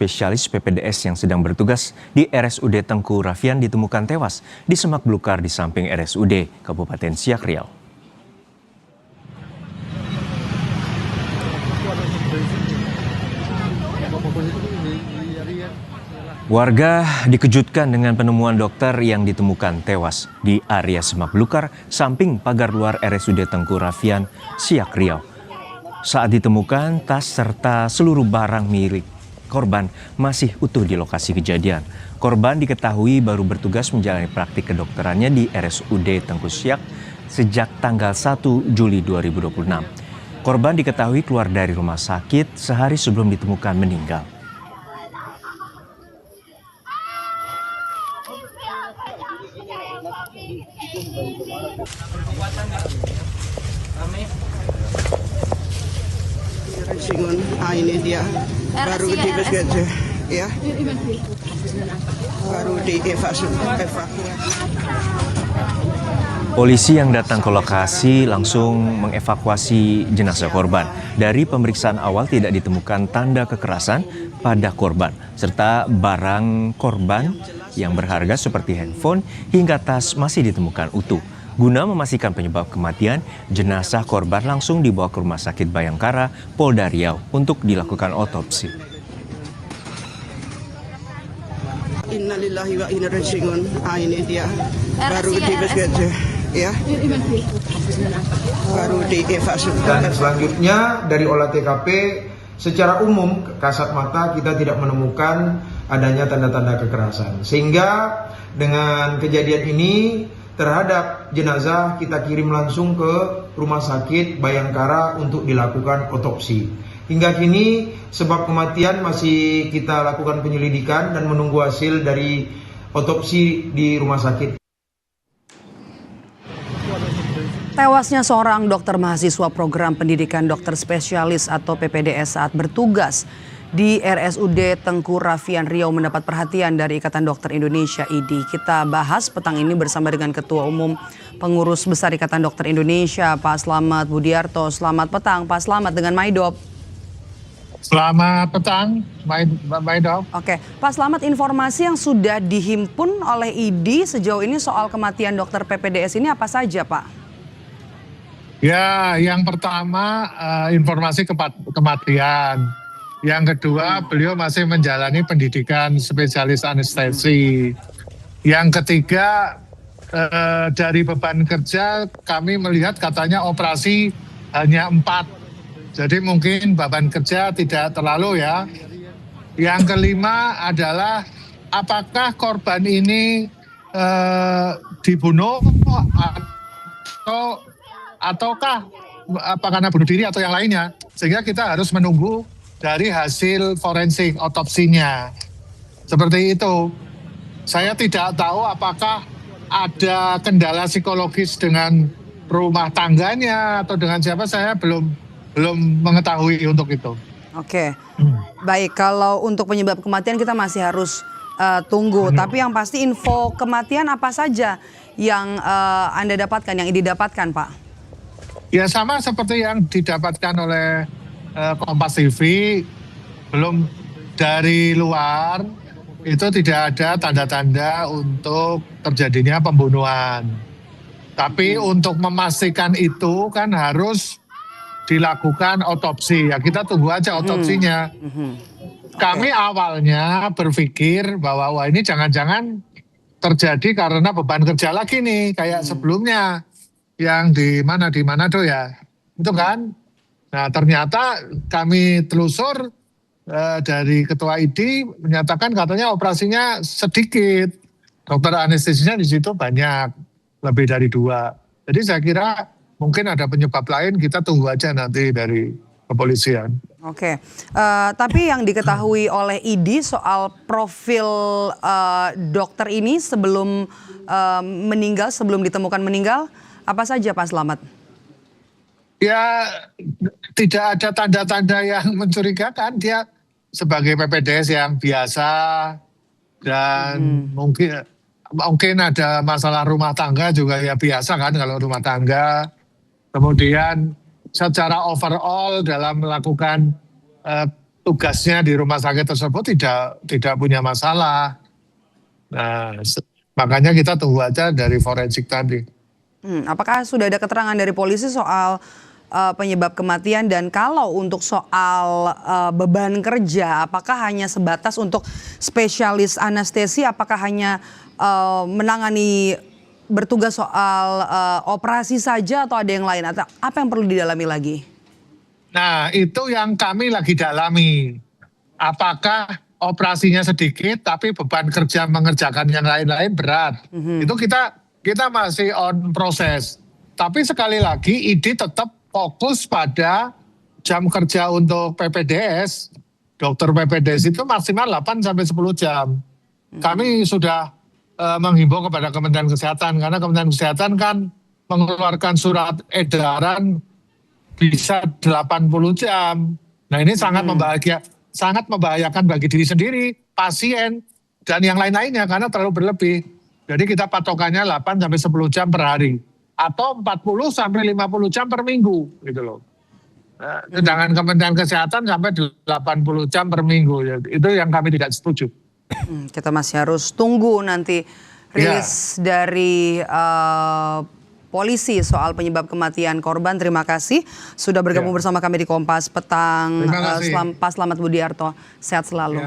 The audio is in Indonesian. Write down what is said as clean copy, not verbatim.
Spesialis PPDS yang sedang bertugas di RSUD Tengku Rafian ditemukan tewas di semak belukar di samping RSUD Kabupaten Siak Riau. Warga dikejutkan dengan penemuan dokter yang ditemukan tewas di area semak belukar samping pagar luar RSUD Tengku Rafian, Siak Riau. Saat ditemukan, tas serta seluruh barang milik korban masih utuh di lokasi kejadian. Korban diketahui baru bertugas menjalani praktik kedokterannya di RSUD Tengku Siak sejak tanggal 1 Juli 2026. Korban diketahui keluar dari rumah sakit sehari sebelum ditemukan meninggal. Ini dia baru dievakuasi, ya, baru dievakuasi. Polisi yang datang ke lokasi langsung mengevakuasi jenazah korban. Dari pemeriksaan awal tidak ditemukan tanda kekerasan pada korban, serta barang korban yang berharga seperti handphone hingga tas masih ditemukan utuh. Guna memastikan penyebab kematian, jenazah korban langsung dibawa ke Rumah Sakit Bayangkara, Polda Riau untuk dilakukan otopsi. Innalillahi wa inna ilaihi raji'un. Ini dia baru dievakuasi, ya, baru dievakuasi. Dan selanjutnya dari olah TKP secara umum kasat mata kita tidak menemukan adanya tanda-tanda kekerasan. Sehingga dengan kejadian ini terhadap jenazah kita kirim langsung ke Rumah Sakit Bayangkara untuk dilakukan otopsi. Hingga kini sebab kematian masih kita lakukan penyelidikan dan menunggu hasil dari otopsi di rumah sakit. Tewasnya seorang dokter mahasiswa program pendidikan dokter spesialis atau PPDS saat bertugas di RSUD Tengku Rafian Riau mendapat perhatian dari Ikatan Dokter Indonesia (IDI). Kita bahas petang ini bersama dengan Ketua Umum Pengurus Besar Ikatan Dokter Indonesia, Pak Slamet Budiarto. Selamat petang, Pak Slamet, dengan Maidop. Selamat petang, Maidop. Oke, Pak Slamet, informasi yang sudah dihimpun oleh IDI sejauh ini soal kematian dokter PPDS ini apa saja, Pak? Ya, yang pertama informasi kematian. Yang kedua, beliau masih menjalani pendidikan spesialis anestesi. Yang ketiga, dari beban kerja kami melihat katanya operasi hanya 4. Jadi mungkin beban kerja tidak terlalu ya. Yang kelima adalah apakah korban ini dibunuh ataukah apa karena bunuh diri atau yang lainnya. Sehingga kita harus menunggu dari hasil forensik otopsinya. Seperti itu. Saya tidak tahu apakah ada kendala psikologis dengan rumah tangganya atau dengan siapa, saya belum mengetahui untuk itu. Oke. Baik, kalau untuk penyebab kematian kita masih harus tunggu. Tapi yang pasti info kematian apa saja yang Anda dapatkan, yang didapatkan, Pak? Ya sama seperti yang didapatkan oleh Kompas TV, belum dari luar itu tidak ada tanda-tanda untuk terjadinya pembunuhan. Tapi untuk memastikan itu kan harus dilakukan otopsi. Ya kita tunggu aja otopsinya. Kami awalnya berpikir bahwa wah ini jangan-jangan terjadi karena beban kerja lagi nih kayak sebelumnya yang di Manado ya. Itu kan. Nah ternyata kami telusur dari Ketua IDI menyatakan katanya operasinya sedikit. Dokter anestesinya di situ banyak, lebih dari 2. Jadi saya kira mungkin ada penyebab lain, kita tunggu aja nanti dari kepolisian. Oke, tapi yang diketahui oleh IDI soal profil dokter ini sebelum meninggal, sebelum ditemukan meninggal, apa saja Pak Slamet? Ya tidak ada tanda-tanda yang mencurigakan. Dia sebagai PPDS yang biasa dan mungkin ada masalah rumah tangga juga ya biasa kan kalau rumah tangga. Kemudian secara overall dalam melakukan tugasnya di rumah sakit tersebut tidak punya masalah. Nah, makanya kita tunggu aja dari forensik tadi. Apakah sudah ada keterangan dari polisi soal penyebab kematian, dan kalau untuk soal beban kerja, apakah hanya sebatas untuk spesialis anestesi, apakah hanya menangani bertugas soal operasi saja atau ada yang lain, atau apa yang perlu didalami lagi? Nah, itu yang kami lagi dalami. Apakah operasinya sedikit tapi beban kerja mengerjakan yang lain-lain berat? Itu kita masih on proses. Tapi sekali lagi ID tetap fokus pada jam kerja untuk PPDS. Dokter PPDS itu maksimal 8 sampai 10 jam. Kami sudah menghimbau kepada Kementerian Kesehatan, karena Kementerian Kesehatan kan mengeluarkan surat edaran bisa 80 jam. Nah, ini sangat membahayakan bagi diri sendiri, pasien, dan yang lain-lainnya karena terlalu berlebih. Jadi kita patokannya 8 sampai 10 jam per hari atau 40 sampai 50 jam per minggu gitu loh. Nah, sedangkan Kementerian Kesehatan sampai 80 jam per minggu. Itu yang kami tidak setuju. Kita masih harus tunggu nanti rilis dari polisi soal penyebab kematian korban. Terima kasih sudah bergabung bersama kami di Kompas Petang. Pak Selamat Budiarto, sehat selalu.